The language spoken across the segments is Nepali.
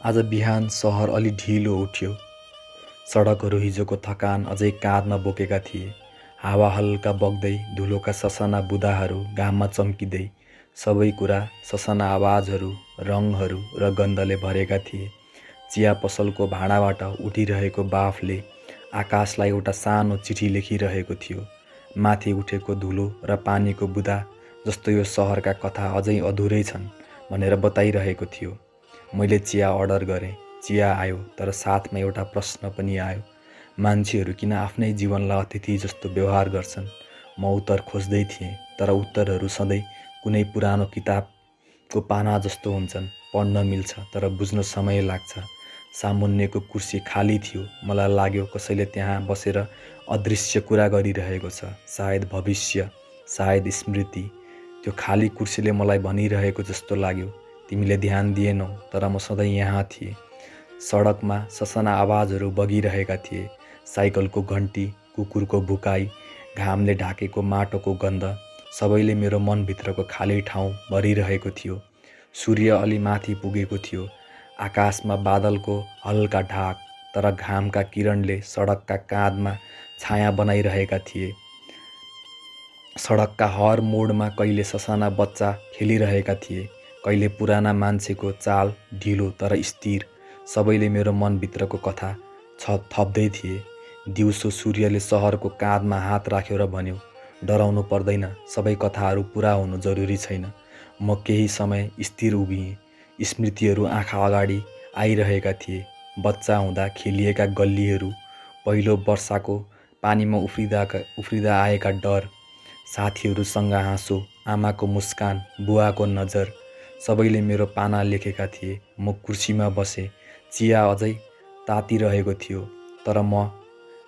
आज बिहान सहर अलि ढिलो उठ्यो। सडकहरू हिजोको थकान अझै काँधमा बोकेका थिए। हावा हल्का बग्दै धुलोका ससाना बुँदाहरू घाममा चम्किँदै सबै कुरा ससाना आवाजहरू, रङहरू र गन्धले भरेका थिए। चिया पसलको भाँडाबाट उठिरहेको बाफले आकाशलाई एउटा सानो चिठी लेखिरहेको थियो। माथि उठेको धुलो र पानीको बुँदा जस्तो यो सहरका कथा अझै अधुरै छन् भनेर बताइरहेको थियो। मैले चिया अर्डर गरेँ। चिया आयो, तर साथमा एउटा प्रश्न पनि आयो। मान्छेहरू किन आफ्नै जीवनलाई अतिथि जस्तो व्यवहार गर्छन्? म उत्तर खोज्दै थिएँ, तर उत्तरहरू सधैँ कुनै पुरानो किताबको पाना जस्तो हुन्छन्। पढ्न मिल्छ, तर बुझ्न समय लाग्छ। सामुन्नेको कुर्सी खाली थियो। मलाई लाग्यो कसैले त्यहाँ बसेर अदृश्य कुरा गरिरहेको छ। सायद भविष्य, सायद स्मृति। त्यो खाली कुर्सीले मलाई भनिरहेको जस्तो लाग्यो, तिमीले ध्यान दिएनौ, तर म सधैँ यहाँ थिएँ। सडकमा ससाना आवाजहरू बगिरहेका थिए। साइकलको घन्टी, कुकुरको भुकाई, घामले ढाकेको माटोको गन्ध, सबैले मेरो मनभित्रको खाली ठाउँ भरिरहेको थियो। सूर्य अलि माथि पुगेको थियो। आकाशमा बादलको हल्का ढाक, तर घामका किरणले सडकका काँधमा छाया बनाइरहेका थिए। सडकका हर मोडमा कहिले ससाना बच्चा खेलिरहेका थिए, कहिले पुराना मान्छेको चाल ढिलो तर स्थिर। सबैले मेरो मनभित्रको कथा थप्दै थिए। दिउँसो सूर्यले सहरको काँधमा हात राख्यो र भन्यो, डराउनु पर्दैन, सबै कथाहरू पुरा हुनु जरुरी छैन। म केही समय स्थिर उभिएँ। स्मृतिहरू आँखा अगाडि आइरहेका थिए। बच्चा हुँदा खेलिएका गल्लीहरू, पहिलो वर्षाको पानीमा उफ्रिँदा आएका डर, साथीहरूसँग हाँसो, आमाको मुस्कान, बुवाको नजर, सबैले मेरो पाना लेखेका थिए। म कुर्सीमा बसेँ। चिया अझै तातिरहेको थियो, तर म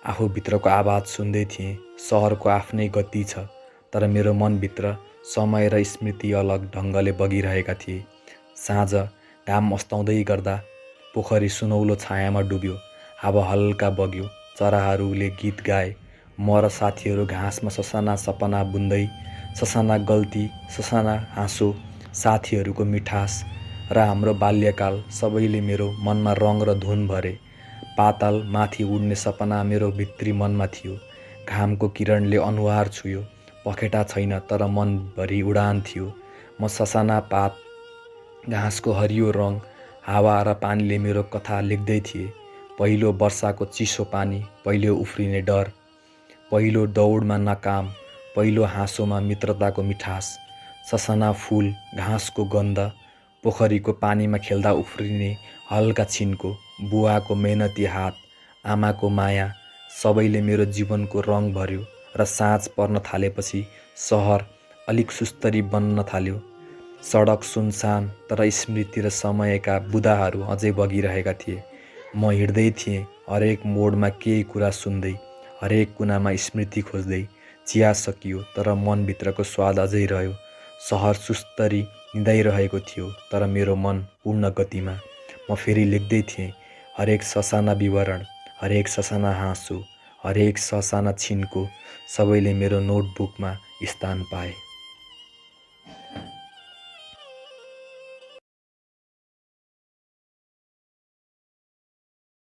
आफूभित्रको आवाज सुन्दै थिएँ। सहरको आफ्नै गति छ, तर मेरो मनभित्र समय र स्मृति अलग ढङ्गले बगिरहेका थिए। साँझ घाम अस्ताउँदै गर्दा पोखरी सुनौलो छायामा डुब्यो। हावा हल्का बग्यो। चराहरूले गीत गाए। म र साथीहरू घाँसमा ससाना सपना बुन्दै, ससाना गल्ती, ससाना हाँसो, साथीहरूको मिठास र हाम्रो बाल्यकाल, सबैले मेरो मनमा रङ र धुन भरे। पाताल माथि उड्ने सपना मेरो भित्री मनमा थियो। घामको किरणले अनुहार छुयो। पखेटा छैन, तर मनभरि उडान थियो। म ससाना पात, घाँसको हरियो रङ, हावा र पानीले मेरो कथा लेख्दै थिए। पहिलो वर्षाको चिसो पानी, पहिलो उफ्रिने डर, पहिलो दौडमा नाकाम, पहिलो हाँसोमा मित्रताको मिठास, ससाना फुल, घाँसको गन्ध, पोखरीको पानीमा खेल्दा उफ्रिने हल्का छिन्को, बुवाको मेहनती हात, आमाको माया, सबैले मेरो जीवनको रङ भर्यो। र साँझ पर्न थालेपछि सहर अलिक सुस्तरी बन्न थाल्यो। सडक सुनसान, तर स्मृति र समयका बुँदाहरू अझै बगिरहेका थिए। म हिँड्दै थिएँ, हरेक मोडमा केही कुरा सुन्दै, हरेक कुनामा स्मृति खोज्दै। चिया सकियो, तर मनभित्रको स्वाद अझै रह्यो। सहर सुस्तरी निदाइरहेको थियो, तर मेरो मन पूर्ण गतिमा। म फेरि लेख्दै थिएँ, हरेक ससाना विवरण, हरेक ससाना हाँसो, हरेक ससाना छिनको, सबैले मेरो नोटबुकमा स्थान पाए।